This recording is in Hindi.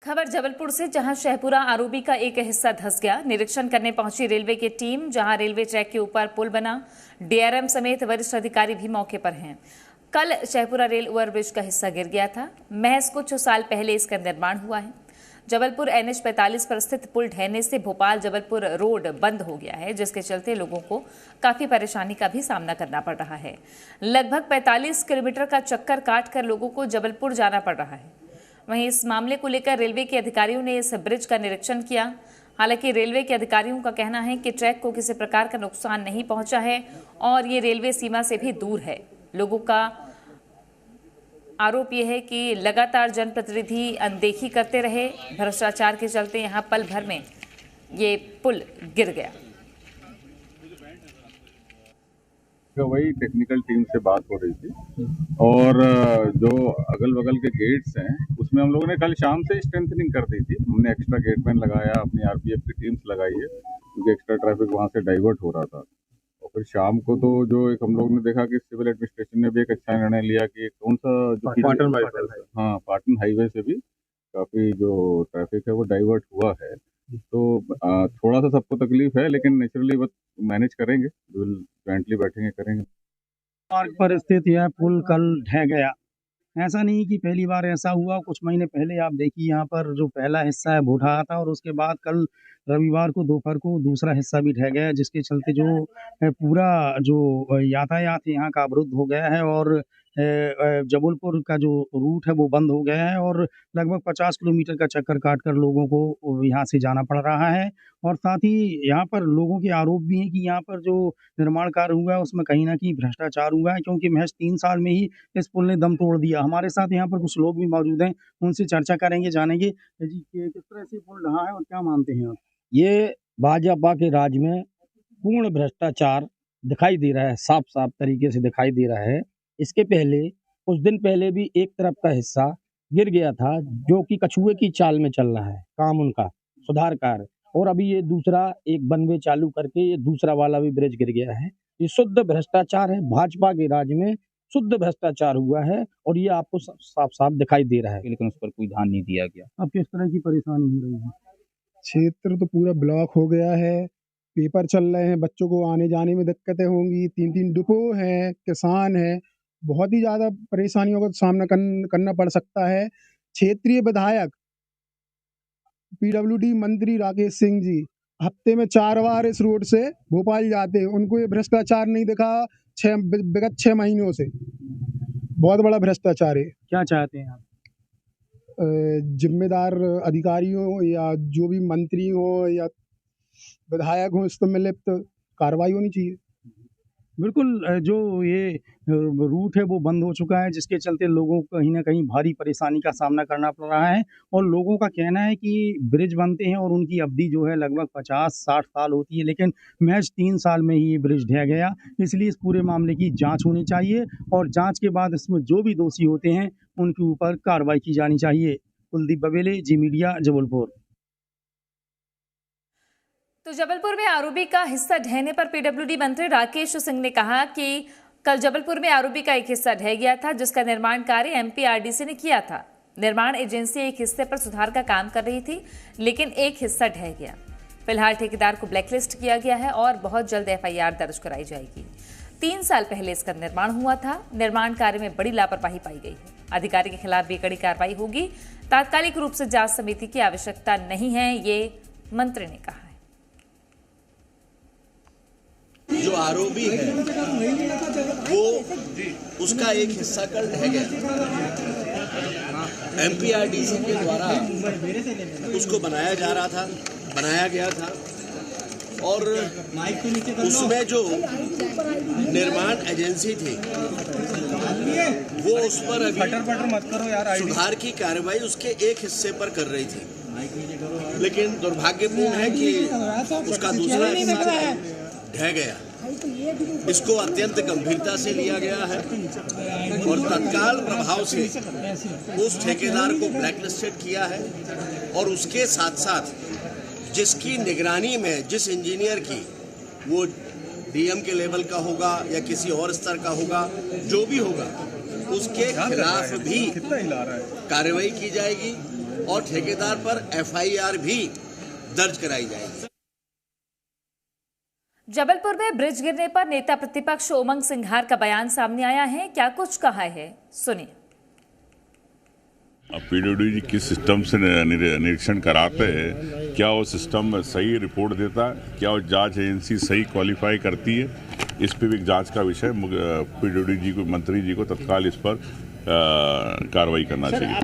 खबर जबलपुर से, जहां शहपुरा आरओबी का एक हिस्सा धंस गया। निरीक्षण करने पहुंची रेलवे की टीम, जहां रेलवे ट्रैक के ऊपर पुल बना। डीआरएम समेत वरिष्ठ अधिकारी भी मौके पर हैं। कल शहपुरा रेल ओवरब्रिज का हिस्सा गिर गया था। महज कुछ साल पहले इसका निर्माण हुआ है। जबलपुर NH 45 पर स्थित पुल ढहने से भोपाल जबलपुर रोड बंद हो गया है, जिसके चलते लोगों को काफी परेशानी का भी सामना करना पड़ रहा है। लगभग 45 किलोमीटर का चक्कर काटकर लोगों को जबलपुर जाना पड़ रहा है। वहीं इस मामले को लेकर रेलवे के अधिकारियों ने इस ब्रिज का निरीक्षण किया। हालांकि रेलवे के अधिकारियों का कहना है कि ट्रैक को किसी प्रकार का नुकसान नहीं पहुंचा है और ये रेलवे सीमा से भी दूर है। लोगों का आरोप यह है कि लगातार जनप्रतिनिधि अनदेखी करते रहे। भ्रष्टाचार के चलते यहां पल भर में ये पुल गिर गया। वही टेक्निकल टीम से बात हो रही थी और जो अगल बगल के गेट्स हैं उसमें हम लोगों ने कल शाम से स्ट्रेंथनिंग कर दी थी। हमने एक्स्ट्रा गेटमैन लगाया, अपनी RPF की टीम्स लगाई है, क्योंकि एक्स्ट्रा ट्रैफिक वहां से डाइवर्ट हो रहा था। और फिर शाम को तो जो एक हम लोग ने देखा कि सिविल एडमिनिस्ट्रेशन ने भी एक अच्छा निर्णय लिया कि कौन सा जो पाटन हाईवे से भी काफी जो ट्रैफिक है वो डाइवर्ट हुआ है। तो थोड़ा सा सबको तकलीफ है, लेकिन नेचुरली वो मैनेज करेंगे, जॉइंटली बैठेंगे करेंगे। मार्ग पर स्थित यह पुल कल ढह गया। ऐसा नहीं कि पहली बार ऐसा हुआ। कुछ महीने पहले आप देखिए, यहाँ पर जो पहला हिस्सा है वो ढहा था और उसके बाद कल रविवार को दोपहर को दूसरा हिस्सा भी ढह गया, जिसके चलते जो पूरा जो यातायात यहाँ का अवरुद्ध हो गया है और जबलपुर का जो रूट है वो बंद हो गया है और लगभग 50 किलोमीटर का चक्कर काटकर लोगों को यहाँ से जाना पड़ रहा है। और साथ ही यहाँ पर लोगों के आरोप भी हैं कि यहाँ पर जो निर्माण कार्य हुआ है उसमें कहीं ना कहीं भ्रष्टाचार हुआ है, क्योंकि महज 3 साल में ही इस पुल ने दम तोड़ दिया। हमारे साथ यहाँ पर कुछ लोग भी मौजूद हैं, उनसे चर्चा करेंगे, जानेंगे जी कि किस तरह से पुल रहा है और क्या मानते हैं आप। ये भाजपा के राज में पूर्ण भ्रष्टाचार दिखाई दे रहा है, साफ साफ तरीके से दिखाई दे रहा है। इसके पहले कुछ दिन पहले भी एक तरफ का हिस्सा गिर गया था, जो कि कछुए की चाल में चल रहा है काम उनका सुधार कार्य, और अभी ये दूसरा एक बनवे चालू करके ये दूसरा वाला भी ब्रिज गिर गया है। ये शुद्ध भ्रष्टाचार है। भाजपा के राज में शुद्ध भ्रष्टाचार हुआ है और ये आपको साफ साफ दिखाई दे रहा है, लेकिन उस पर कोई ध्यान नहीं दिया गया। अब किस तरह की परेशानी हो रही है? क्षेत्र तो पूरा ब्लॉक हो गया है, पेपर चल रहे हैं, बच्चों को आने जाने में दिक्कतें होंगी, 3-3 डिपो हैं, किसान हैं, बहुत ही ज़्यादा परेशानियों का सामना करना पड़ सकता है। क्षेत्रीय विधायक PWD मंत्री राकेश सिंह जी हफ्ते में 4 बार इस रोड से भोपाल जाते हैं, उनको ये भ्रष्टाचार नहीं दिखा विगत 6 महीनों से। बहुत बड़ा भ्रष्टाचार है। क्या चाहते हैं आप? जिम्मेदार अधिकारियों या जो भी मंत्री हो या विधायक हो, इस पर लिप्त कार्रवाई होनी चाहिए। बिल्कुल, जो ये रूट है वो बंद हो चुका है, जिसके चलते लोगों को कहीं ना कहीं भारी परेशानी का सामना करना पड़ रहा है। और लोगों का कहना है कि ब्रिज बनते हैं और उनकी अवधि जो है लगभग 50-60 साल होती है, लेकिन महज 3 साल में ही ये ब्रिज ढह गया। इसलिए इस पूरे मामले की जांच होनी चाहिए और जांच के बाद इसमें जो भी दोषी होते हैं उनके ऊपर कार्रवाई की जानी चाहिए। कुलदीप बबेले, जी मीडिया, जबलपुर। तो जबलपुर में आरओबी का हिस्सा ढहने पर PWD मंत्री राकेश सिंह ने कहा कि कल जबलपुर में आरओबी का एक हिस्सा ढह गया था, जिसका निर्माण कार्य MPRDC ने किया था। निर्माण एजेंसी एक हिस्से पर सुधार का काम कर रही थी, लेकिन एक हिस्सा ढह गया। फिलहाल ठेकेदार को ब्लैकलिस्ट किया गया है और बहुत जल्द FIR दर्ज कराई जाएगी। 3 साल पहले इसका निर्माण हुआ था। निर्माण कार्य में बड़ी लापरवाही पाई गई है। अधिकारी के खिलाफ भी कड़ी कार्रवाई होगी। तात्कालिक रूप से जांच समिति की आवश्यकता नहीं है, ये मंत्री ने कहा। जो आरओबी है वो उसका एक हिस्सा कल ढह गया। MPRDC के द्वारा उसको बनाया गया था और उसमें जो निर्माण एजेंसी थी वो उस पर अभी सुधार की कार्रवाई उसके एक हिस्से पर कर रही थी, लेकिन दुर्भाग्यपूर्ण है कि उसका दूसरा हिस्सा ढह गया। इसको अत्यंत गंभीरता से लिया गया है और तत्काल प्रभाव से उस ठेकेदार को ब्लैकलिस्टेड किया है और उसके साथ साथ जिसकी निगरानी में जिस इंजीनियर की, वो DM के लेवल का होगा या किसी और स्तर का होगा, जो भी होगा उसके खिलाफ भी कार्रवाई की जाएगी और ठेकेदार पर FIR भी दर्ज कराई जाएगी। जबलपुर में ब्रिज गिरने पर नेता प्रतिपक्ष उमंग सिंघार का बयान सामने आया है। क्या कुछ कहा है, सुनिए। PWD किस सिस्टम से निरीक्षण कराते हैं, क्या वो सिस्टम सही रिपोर्ट देता है, क्या वो जांच एजेंसी सही क्वालिफाई करती है, इस पे भी एक जांच का विषय PWD जी को, मंत्री जी को तत्काल इस पर कार्रवाई करना चाहिए।